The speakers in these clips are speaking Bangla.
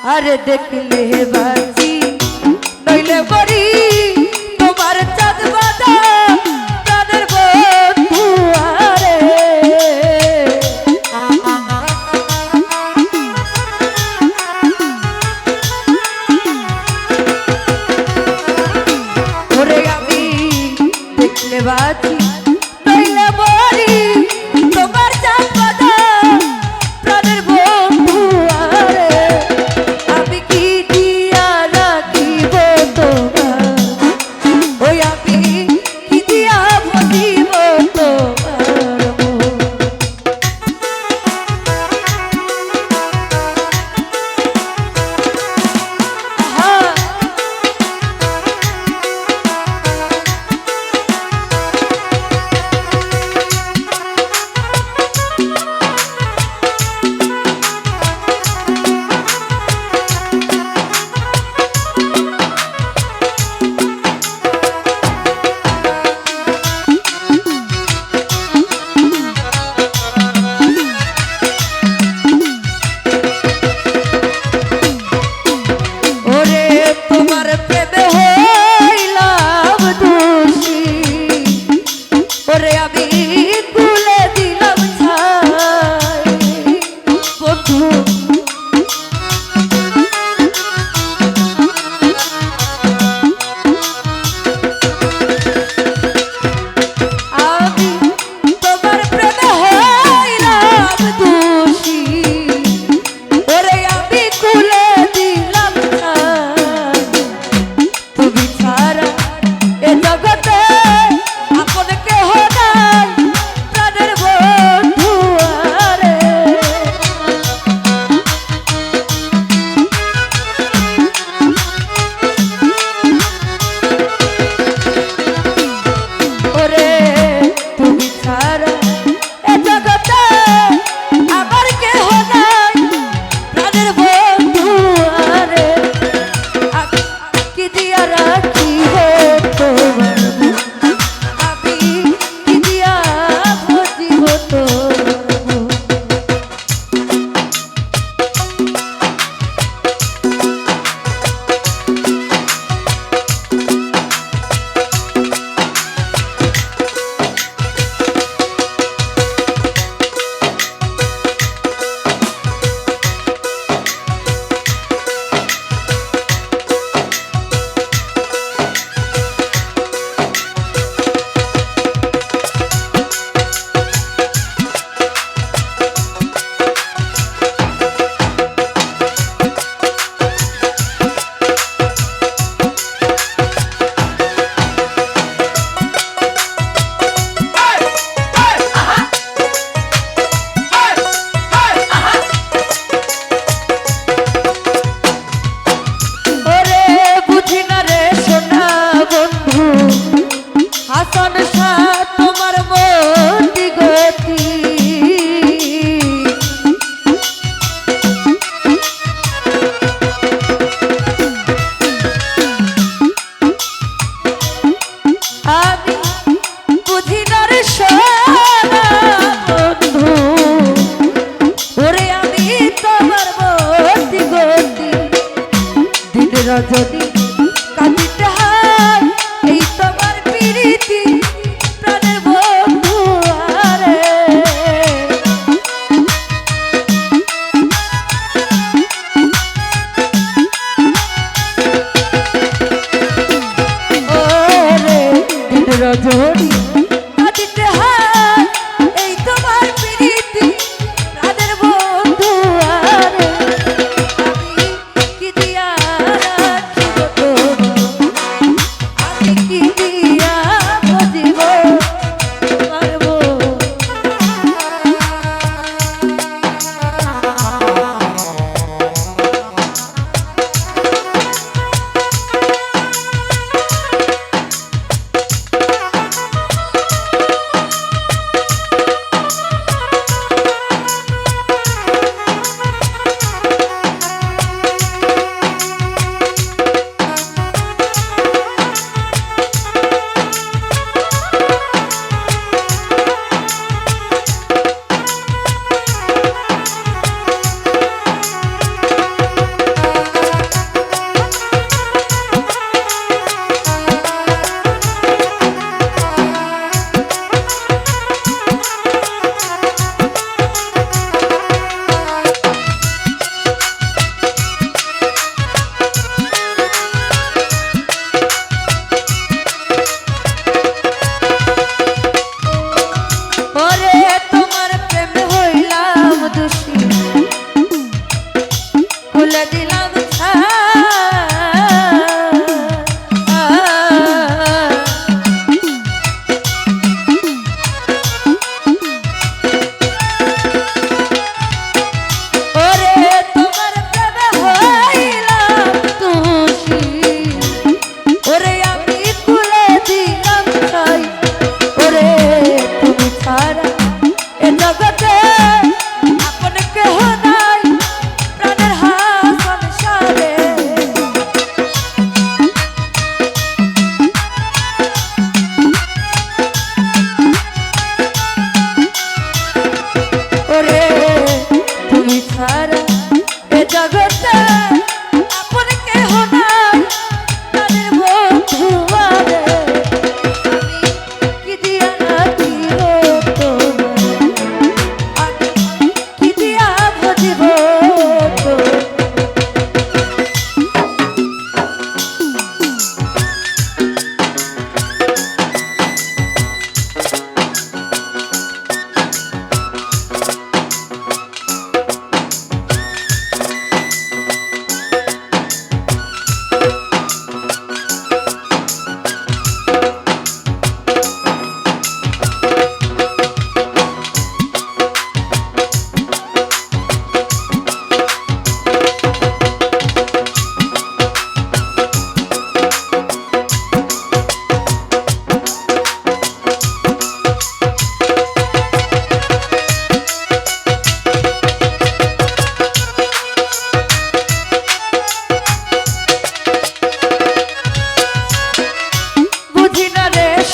আরে দেখলে বাজি নইলে বড়ি তোমার চাঁদ বাদা প্রাণের বন্ধু আরে ওরে আমি দেখলে বাজি নইলে বড়ি তোমার চাঁদ বাদা প্রাণের বন্ধু আরে আমি কি দিয়া রাখিব তোমার ওই আমি কি দিয়া ভজিব তোমার যদি কাঁদিতে হয় এই তোমার প্রীতি প্রাণের বন্ধু আরে ওরে দিন রজনী কাঁদিতে হয় এই তোমার প্রীতি প্রাণের বন্ধু আরে আমি কি দিয়া রাখিব বলে দিলাম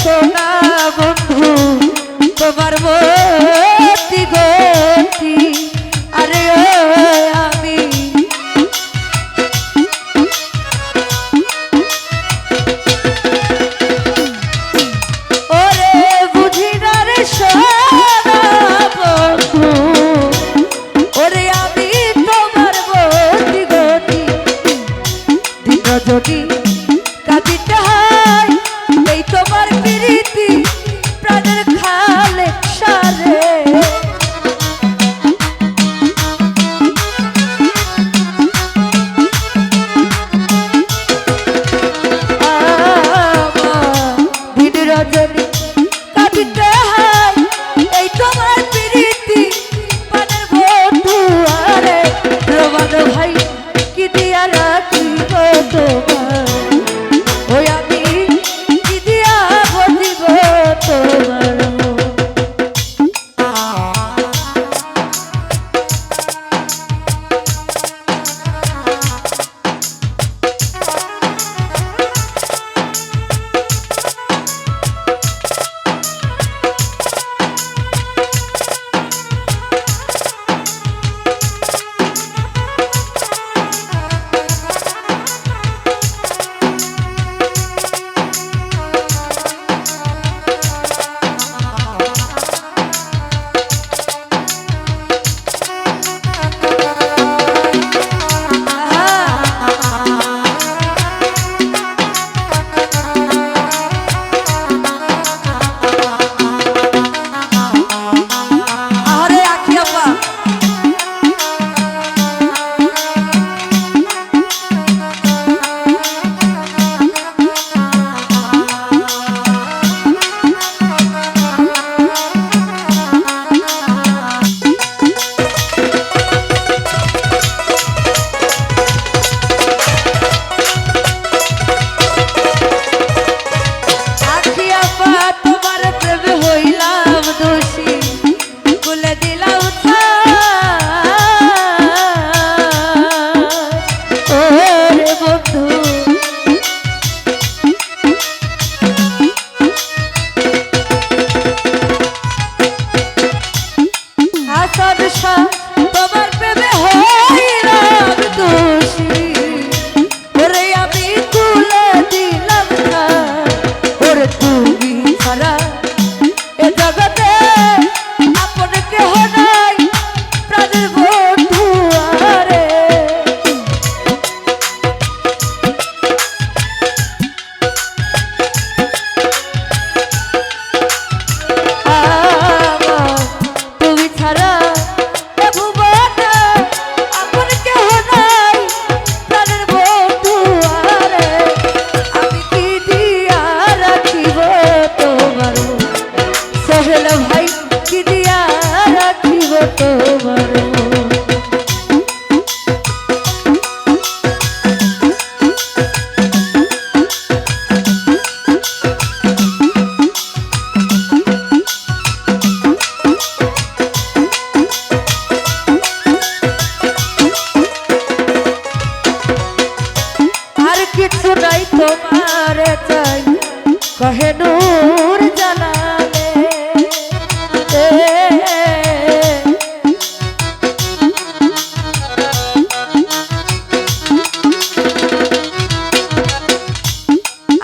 সোনা বন্ধু তোমার মতি গতি আরে আমি ওরে বুঝি না রে সোনা বন্ধু ওরে আমি তোমার মতি গতি দিন যদি কাঁদিতে হয় এই তোমার প্রীতি প্রাণের খালে সারে দিন রজনী কাঁদিতে হয় এই তোমার প্রীতি প্রাণের বন্ধু আরে রোমান ভাই কি দিয়া রাখি গো তোমার ওয়া কিছু নাই তোমার চাই কহে নূর জালালে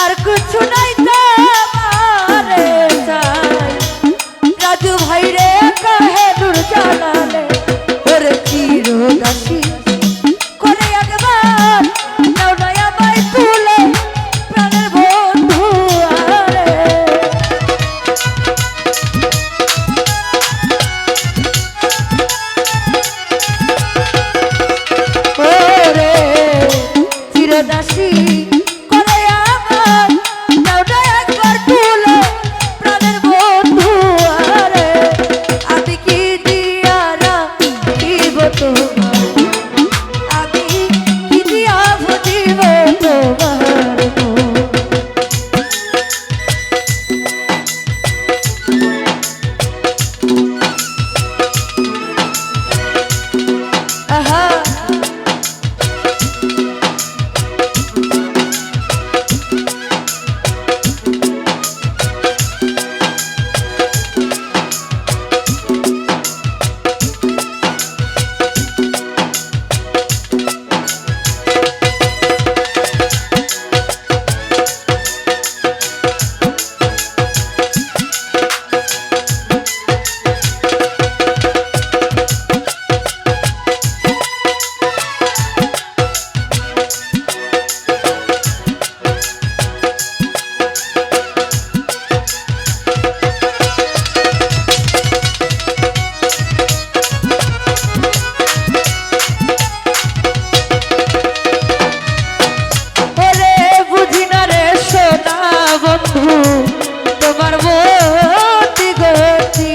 আর কিছু নাই তোমার চাই রাজু ভাই রে কহে নূর জালালে ওরে চিরদাসী করে একবার নাও নয়া বাই তুলে প্রাণের বন্ধু আরে ওরে চিরদাসী করে আমার নাও নয়া একবার তুলে প্রাণের বন্ধু আরে আমি কি দিয়া রাখিব তোমার আমি কি দিয়া বুঝিব তোমার মন আহা ওরে বুঝি না রে সোনা বন্ধু তোমার মতি গতি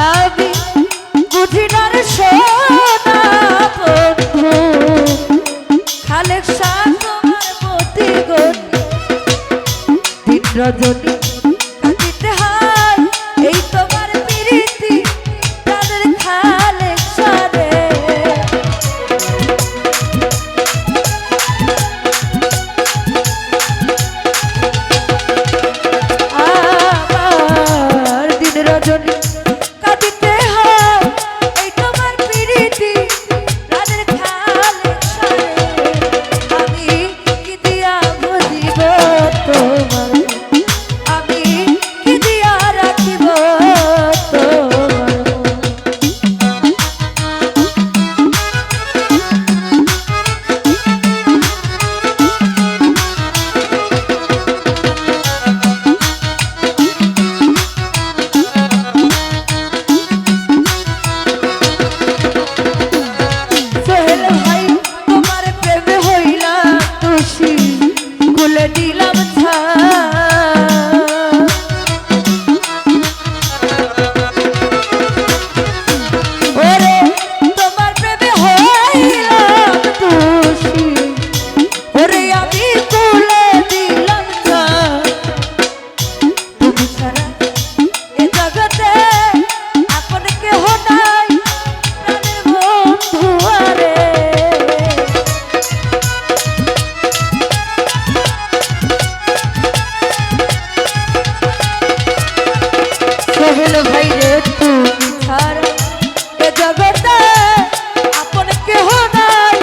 আমি বুঝি না রে সোনা বন্ধু খালেক শাহ তোমার মতি গতি দিন রজনী কাঁদিতে হয় এই তোমার প্রীতি তাদের খালেক সারে আমার দিন রজনী কাঁদিতে হয় এই তোমার প্রীতি তাদের খালেক সারে আমি কি দিয়া বুঝিব তোমার আমি কি দিয়া রাখিব তোমার সোহেল ভাই তোমার প্রেমে হইলাম খুশি খুলে দিলাম ওরে তোমার প্রেমে হইলাম খুশি ওরে আমি খুলে দিলাম তুমি ছাড়া এ জগতে আপন কেহ নাই প্রাণের বন্ধু আরে সোহেল ভাই রে তুমি ছাড়া এ জগতে আপন কেহ নাই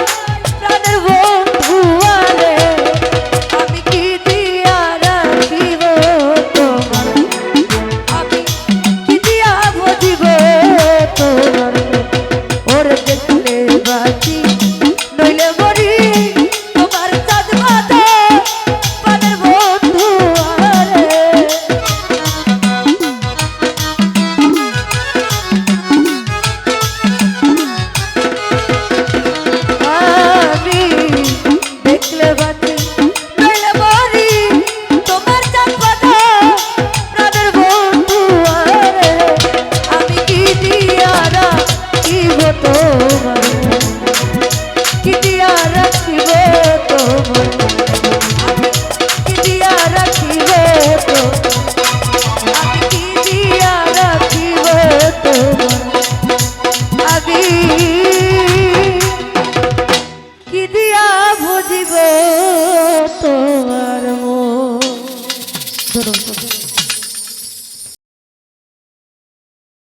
প্রাণের বন্ধু আরে আমি কি দিয়া রাখিব তোমার আমি কি দিয়া বুঝিব তোমার ওরে দেখলে বাঁচি নইলে মরি তোমার চাঁদ মাথা প্রাণের বন্ধু আরে ধন্যবাদ।